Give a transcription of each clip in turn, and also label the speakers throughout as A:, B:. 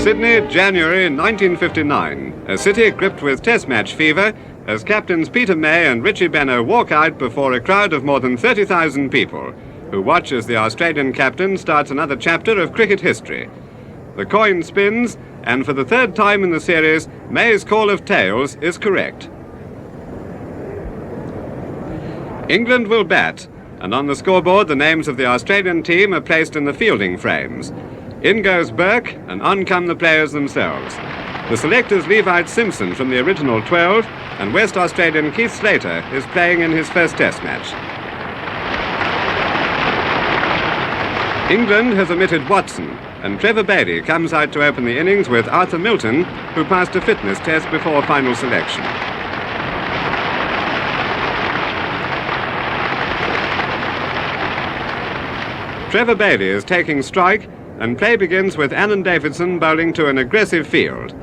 A: Sydney, January 1959, a city gripped with test match fever as captains Peter May and Richie Benaud walk out before a crowd of more than 30,000 people who watch as the Australian captain starts another chapter of cricket history. The coin spins, and for the third time in the series, May's call of tails is correct. England will bat, and on the scoreboard the names of the Australian team are placed in the fielding frames. In goes Burke, and on come the players themselves. The selectors leave out Simpson from the original 12, and West Australian Keith Slater is playing in his first test match. England has omitted Watson, and Trevor Bailey comes out to open the innings with Arthur Milton, who passed a fitness test before final selection. Trevor Bailey is taking strike, and play begins with Alan Davidson bowling to an aggressive field.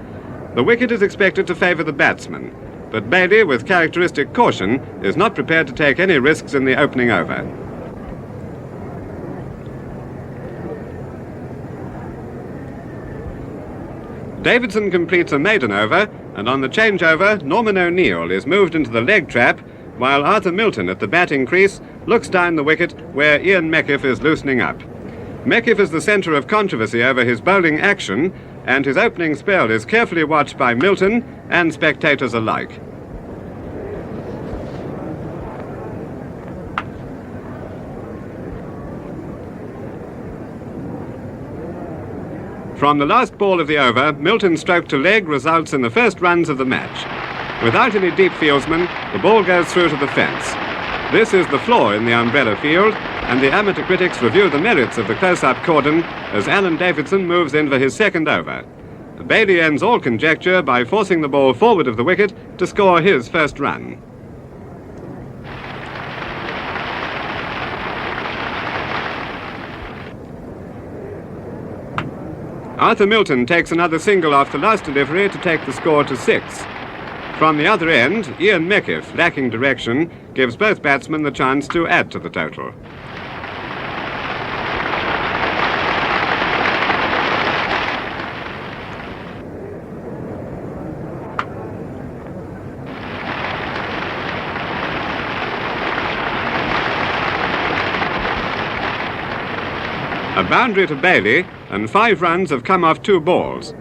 A: The wicket is expected to favour the batsman, but Bailey, with characteristic caution, is not prepared to take any risks in the opening over. Davidson completes a maiden over, and on the changeover, Norman O'Neill is moved into the leg trap, while Arthur Milton at the batting crease looks down the wicket where Ian Meckiff is loosening up. Meckiff is the centre of controversy over his bowling action, and his opening spell is carefully watched by Milton and spectators alike. From the last ball of the over, Milton's stroke to leg results in the first runs of the match. Without any deep fieldsman, the ball goes through to the fence. This is the flaw in the umbrella field, and the amateur critics review the merits of the close-up cordon as Alan Davidson moves in for his second over. Bailey ends all conjecture by forcing the ball forward of the wicket to score his first run. Arthur Milton takes another single off the last delivery to take the score to 6. From the other end, Ian Meckiff, lacking direction, gives both batsmen the chance to add to the total. A boundary to Bailey, and 5 runs have come off 2 balls.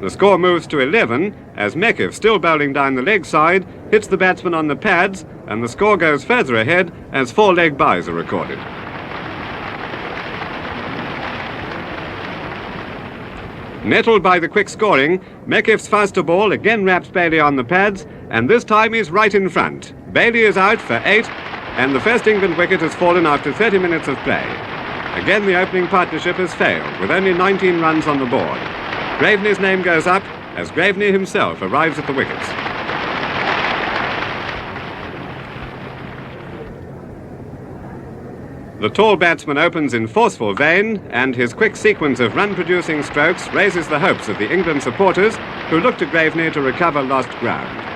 A: The score moves to 11 as Meckiff, still bowling down the leg side, hits the batsman on the pads, and the score goes further ahead as 4 leg byes are recorded. Nettled by the quick scoring, Meckiff's faster ball again raps Bailey on the pads, and this time he's right in front. Bailey is out for 8, and the first England wicket has fallen after 30 minutes of play. Again, the opening partnership has failed, with only 19 runs on the board. Graveney's name goes up as Graveney himself arrives at the wickets. The tall batsman opens in forceful vein, and his quick sequence of run-producing strokes raises the hopes of the England supporters, who look to Graveney to recover lost ground.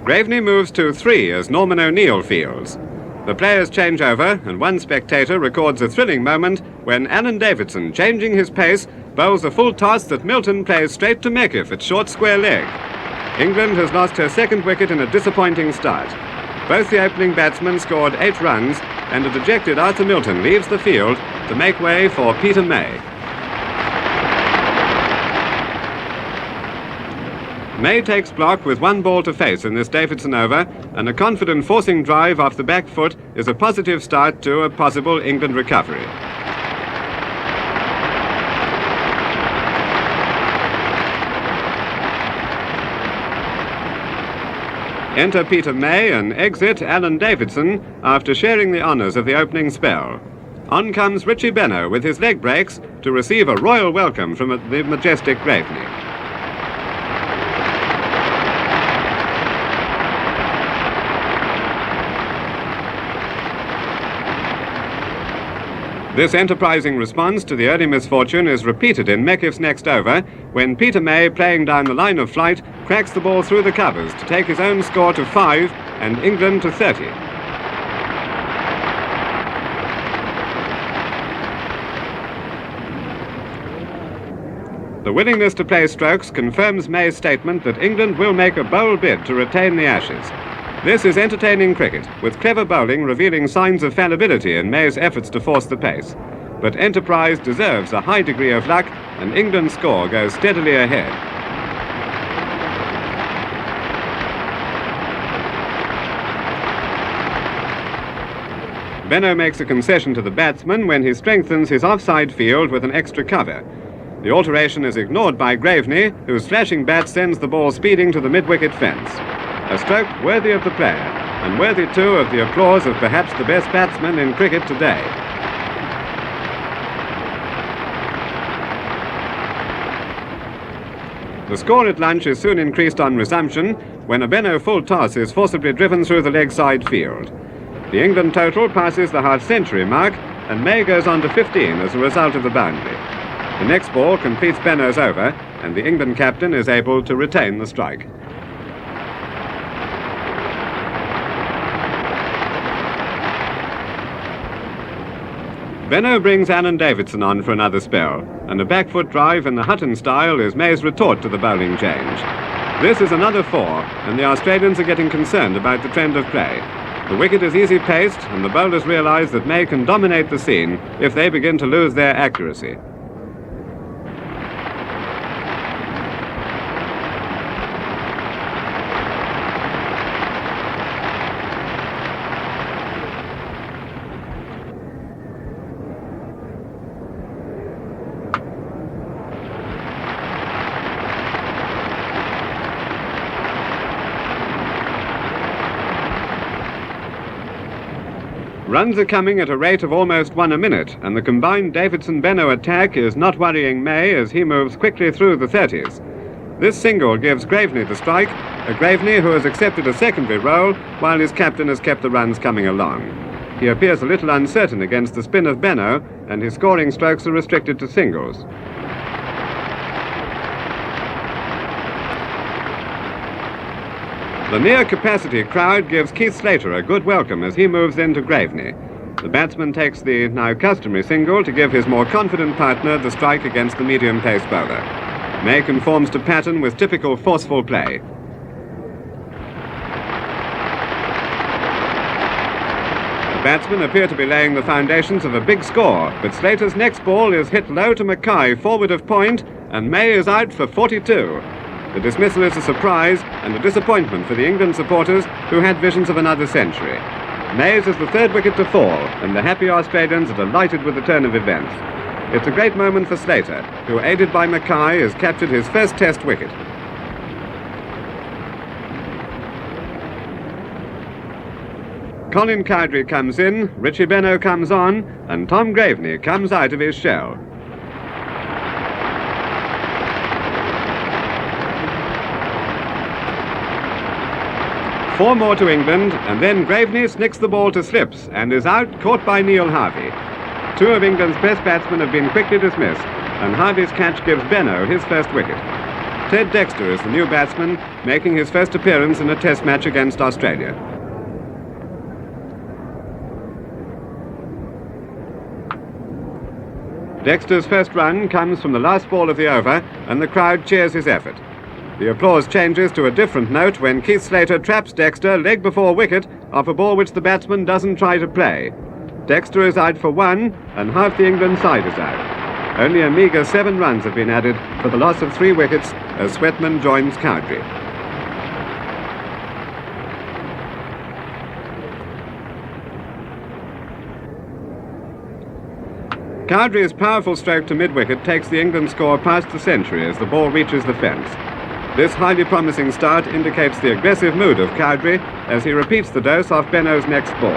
A: Graveney moves to 3 as Norman O'Neill fields. The players change over, and one spectator records a thrilling moment when Alan Davidson, changing his pace, bowls a full toss that Milton plays straight to Meckiff at short square leg. England has lost her second wicket in a disappointing start. Both the opening batsmen scored 8 runs, and a dejected Arthur Milton leaves the field to make way for Peter May. May takes block with 1 ball to face in this Davidson over, and a confident forcing drive off the back foot is a positive start to a possible England recovery. Enter Peter May and exit Alan Davidson after sharing the honours of the opening spell. On comes Richie Benaud with his leg breaks to receive a royal welcome from the majestic Graveney. This enterprising response to the early misfortune is repeated in Meckiff's next over, when Peter May, playing down the line of flight, cracks the ball through the covers to take his own score to 5 and England to 30. The willingness to play strokes confirms May's statement that England will make a bold bid to retain the Ashes. This is entertaining cricket, with clever bowling revealing signs of fallibility in May's efforts to force the pace. But enterprise deserves a high degree of luck, and England's score goes steadily ahead. Benno makes a concession to the batsman when he strengthens his offside field with an extra cover. The alteration is ignored by Graveney, whose slashing bat sends the ball speeding to the mid-wicket fence. A stroke worthy of the player, and worthy too of the applause of perhaps the best batsman in cricket today. The score at lunch is soon increased on resumption when a Benno full toss is forcibly driven through the leg side field. The England total passes the half-century mark, and May goes on to 15 as a result of the boundary. The next ball completes Benno's over, and the England captain is able to retain the strike. Benno brings Alan Davidson on for another spell, and a back-foot drive in the Hutton style is May's retort to the bowling change. This is another 4, and the Australians are getting concerned about the trend of play. The wicket is easy-paced, and the bowlers realise that May can dominate the scene if they begin to lose their accuracy. Runs are coming at a rate of almost 1 a minute, and the combined Davidson-Benno attack is not worrying May as he moves quickly through the 30s. This single gives Graveney the strike, a Graveney who has accepted a secondary role while his captain has kept the runs coming along. He appears a little uncertain against the spin of Benno, and his scoring strokes are restricted to singles. The near-capacity crowd gives Keith Slater a good welcome as he moves into Graveney. The batsman takes the now customary single to give his more confident partner the strike against the medium-pace bowler. May conforms to pattern with typical forceful play. The batsmen appear to be laying the foundations of a big score, but Slater's next ball is hit low to Mackay, forward of point, and May is out for 42. The dismissal is a surprise and a disappointment for the England supporters who had visions of another century. May's is the 3rd wicket to fall, and the happy Australians are delighted with the turn of events. It's a great moment for Slater, who, aided by Mackay, has captured his first Test wicket. Colin Cowdrey comes in, Richie Benno comes on, and Tom Graveney comes out of his shell. Four more to England, and then Graveney snicks the ball to slips and is out, caught by Neil Harvey. 2 of England's best batsmen have been quickly dismissed, and Harvey's catch gives Benno his first wicket. Ted Dexter is the new batsman, making his first appearance in a Test match against Australia. Dexter's first run comes from the last ball of the over, and the crowd cheers his effort. The applause changes to a different note when Keith Slater traps Dexter leg before wicket off a ball which the batsman doesn't try to play. Dexter is out for 1, and half the England side is out. Only a meagre 7 runs have been added for the loss of 3 wickets as Sweatman joins Cowdrey. Cowdrey's powerful stroke to mid-wicket takes the England score past the century as the ball reaches the fence. This highly promising start indicates the aggressive mood of Cowdrey as he repeats the dose off Benno's next ball.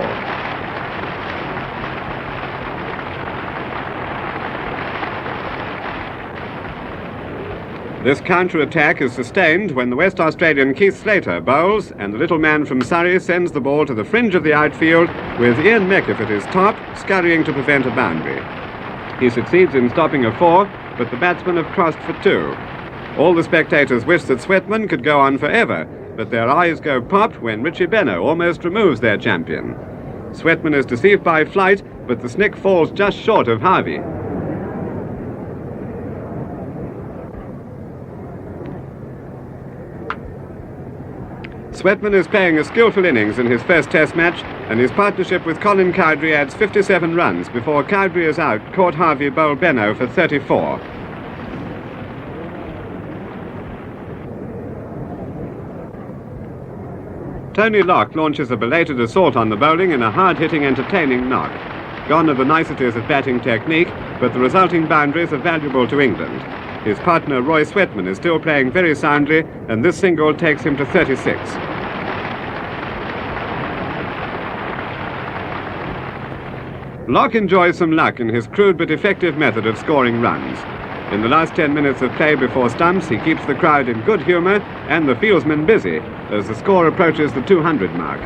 A: This counter-attack is sustained when the West Australian Keith Slater bowls, and the little man from Surrey sends the ball to the fringe of the outfield with Ian Meckiff at his top, scurrying to prevent a boundary. He succeeds in stopping a 4, but the batsmen have crossed for 2. All the spectators wish that Sweatman could go on forever, but their eyes go pop when Richie Benaud almost removes their champion. Sweatman is deceived by flight, but the snick falls just short of Harvey. Sweatman is playing a skillful innings in his first Test match, and his partnership with Colin Cowdrey adds 57 runs before Cowdrey is out, caught Harvey bowled Benaud for 34. Tony Locke launches a belated assault on the bowling in a hard-hitting, entertaining knock. Gone are the niceties of batting technique, but the resulting boundaries are valuable to England. His partner Roy Sweatman is still playing very soundly, and this single takes him to 36. Locke enjoys some luck in his crude but effective method of scoring runs. In the last 10 minutes of play before stumps, he keeps the crowd in good humour and the fieldsmen busy as the score approaches the 200 mark.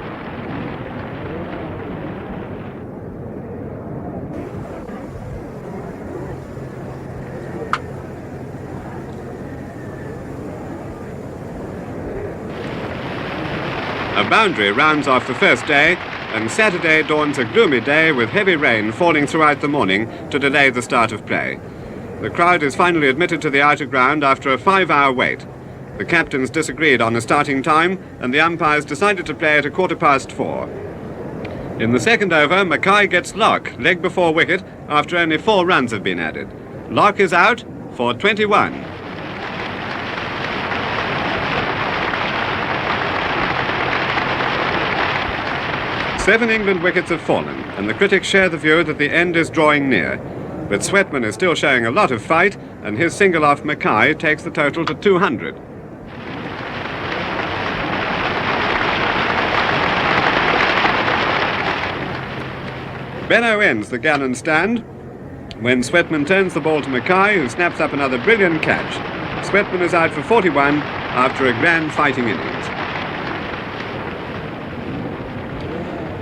A: A boundary rounds off the first day, and Saturday dawns a gloomy day with heavy rain falling throughout the morning to delay the start of play. The crowd is finally admitted to the outer ground after a 5-hour wait. The captains disagreed on the starting time, and the umpires decided to play at 4:15. In the second over, Mackay gets Locke, leg before wicket, after only 4 runs have been added. Locke is out for 21. Seven England wickets have fallen, and the critics share the view that the end is drawing near. But Sweatman is still showing a lot of fight, and his single off Mackay takes the total to 200. Benaud ends the gallant stand when Sweatman turns the ball to Mackay, who snaps up another brilliant catch. Sweatman is out for 41 after a grand fighting innings.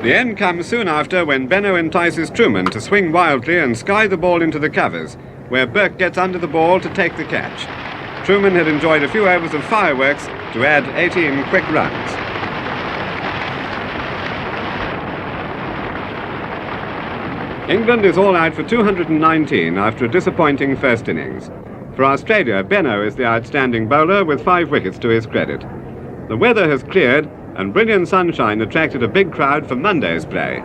A: The end comes soon after when Benaud entices Truman to swing wildly and sky the ball into the covers, where Burke gets under the ball to take the catch. Truman had enjoyed a few overs of fireworks to add 18 quick runs. England is all out for 219 after a disappointing first innings. For Australia, Benaud is the outstanding bowler with 5 wickets to his credit. The weather has cleared, and brilliant sunshine attracted a big crowd for Monday's play.